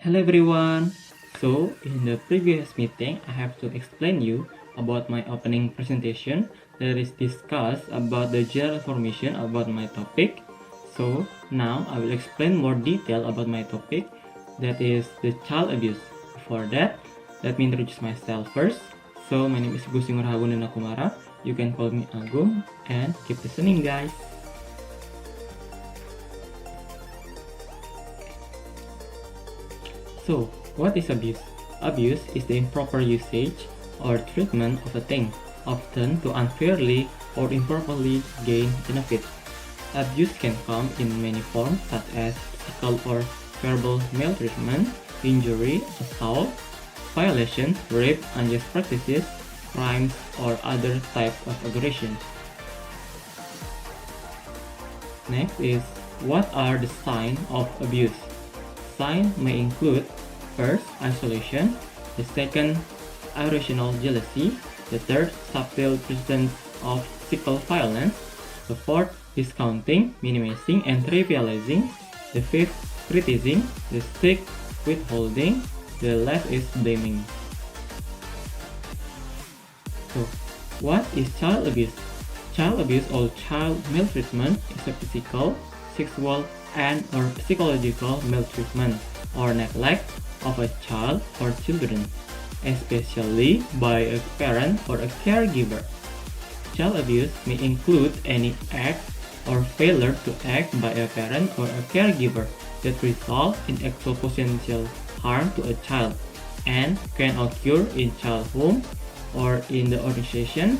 Hello everyone. So in the previous meeting, I have to explain you about my opening presentation that is discussed about the general information about my topic. So now I will explain more detail about my topic, that is the child abuse. Before that, let me introduce myself first. So my name is Gusti Ngurah Agung Kumara. You can call me Agung and keep listening guys. So, what is abuse? Abuse is the improper usage or treatment of a thing, often to unfairly or improperly gain benefit. Abuse can come in many forms such as physical or verbal maltreatment, injury, assault, violation, rape, unjust practices, crimes, or other types of aggression. Next is, what are the signs of abuse? Signs may include: first, isolation; the second, irrational jealousy; the third, subtle presence of physical violence; the fourth, discounting, minimizing, and trivializing; the fifth, criticizing; the sixth, withholding; the last is blaming. So, what is child abuse? Child abuse or child maltreatment is a physical, sexual, and/or psychological maltreatment or neglect of a child or children, especially by a parent or a caregiver. Child abuse may include any act or failure to act by a parent or a caregiver that result in actual potential harm to a child and can occur in child home or in the organization,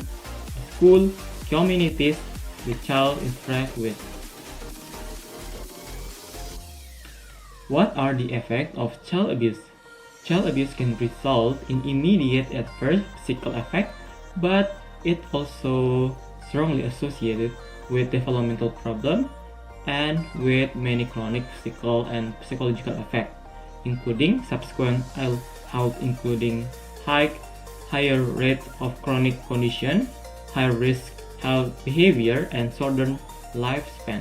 school, communities the child interacts with. What are the effects of child abuse? Child abuse can result in immediate at first physical effect, but it also strongly associated with developmental problems and with many chronic physical and psychological effects, including subsequent ill health, including higher rate of chronic condition, high risk health behavior, and shortened lifespan.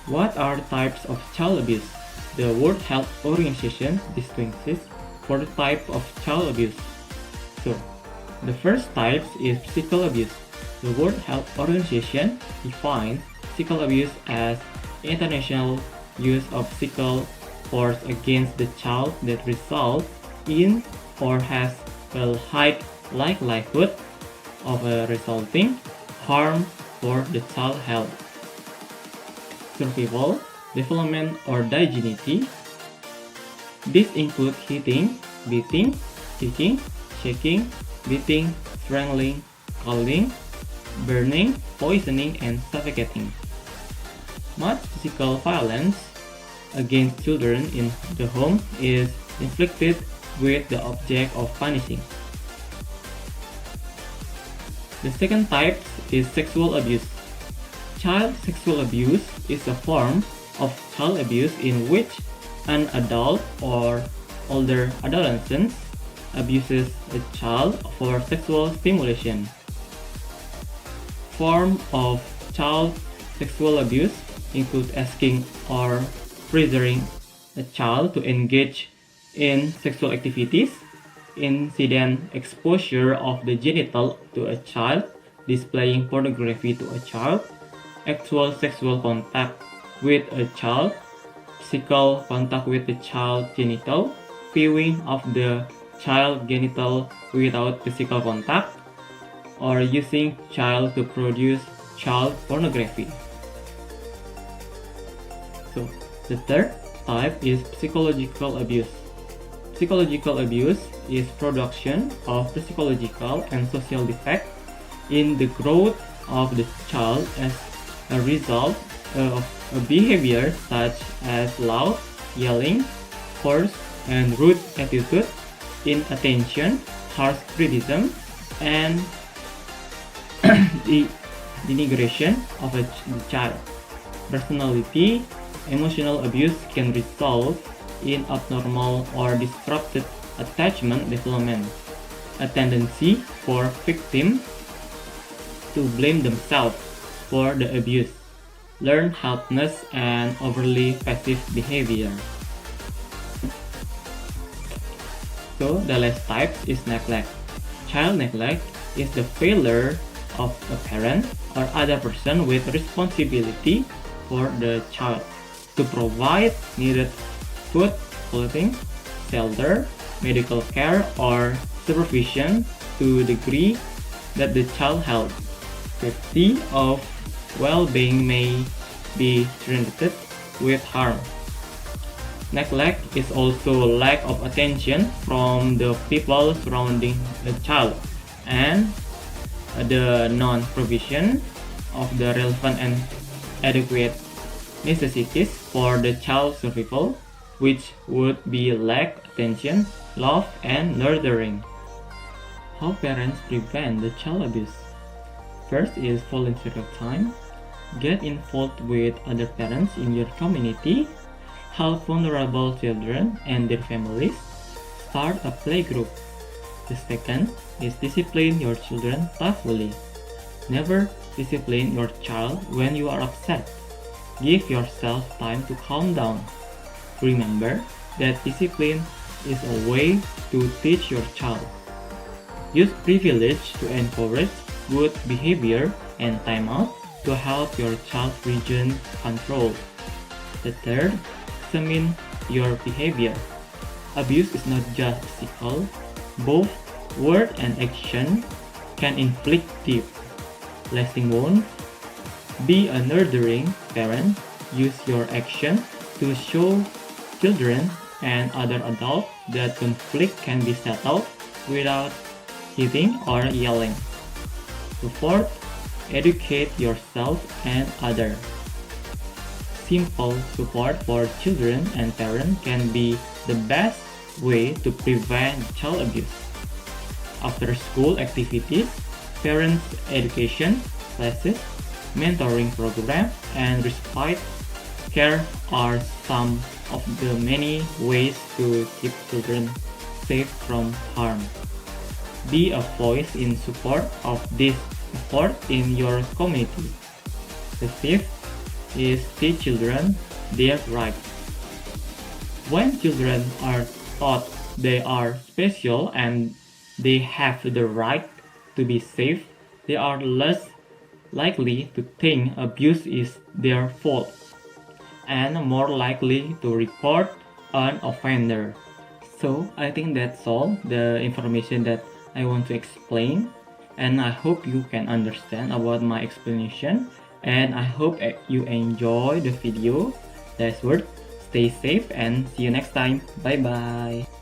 What are types of child abuse? The World Health Organization distinguishes 4 types of child abuse. So, the first type is physical abuse. The World Health Organization defines physical abuse as international use of physical force against the child that results in or has a high likelihood of a resulting harm for the child's health, survival, development, or dignity. This includes hitting, beating, kicking, shaking, beating, strangling, scalding, burning, poisoning, and suffocating. Much physical violence against children in the home is inflicted with the object of punishing. The second type is sexual abuse. Child sexual abuse is a form of child abuse in which an adult or older adolescent abuses a child for sexual stimulation. Forms of child sexual abuse include asking or pressuring a child to engage in sexual activities, incident exposure of the genital to a child, displaying pornography to a child, actual sexual contact with a child, physical contact with the child genital, viewing of the child genital without physical contact, or using child to produce child pornography. So, the third type is psychological abuse. Psychological abuse is production of the psychological and social defect in the growth of the child as a result of a behavior such as loud, yelling, coarse, and rude attitude, inattention, harsh criticism, and the denigration of the child. Personality, emotional abuse can result in abnormal or disrupted attachment development, a tendency for victims to blame themselves for the abuse, learned helplessness, and overly passive behavior. So the last type is neglect. Child neglect is the failure of a parent or other person with responsibility for the child to provide needed food, clothing, shelter, medical care, or supervision to the degree that the child health, safety, of well-being may be threatened with harm. Neglect is also lack of attention from the people surrounding the child and the non-provision of the relevant and adequate necessities for the child's survival, which would be lack attention, love, and nurturing. How parents prevent the child abuse? First is volunteer time. Get involved with other parents in your community. Help vulnerable children and their families. Start a playgroup. The second is discipline your children toughly. Never discipline your child when you are upset. Give yourself time to calm down. Remember that discipline is a way to teach your child. Use privilege to encourage good behavior and timeout to help your child regain control. The third, examine your behavior. Abuse is not just physical. Both word and action can inflict deep, lasting wounds. Be a nurturing parent. Use your action to show children and other adults that conflict can be settled without hitting or yelling. The fourth, educate yourself and others. Simple support for children and parents can be the best way to prevent child abuse. After school activities, parents' education classes, mentoring program, and respite care are some of the many ways to keep children safe from harm. Be a voice in support of this effort in your community. The fifth is teach children their rights. When children are taught they are special and they have the right to be safe, they are less likely to think abuse is their fault and more likely to report an offender. So I think that's all the information that I want to explain, and I hope you can understand about my explanation, and I hope you enjoy the video. That's word. Stay safe and see you next time. Bye bye.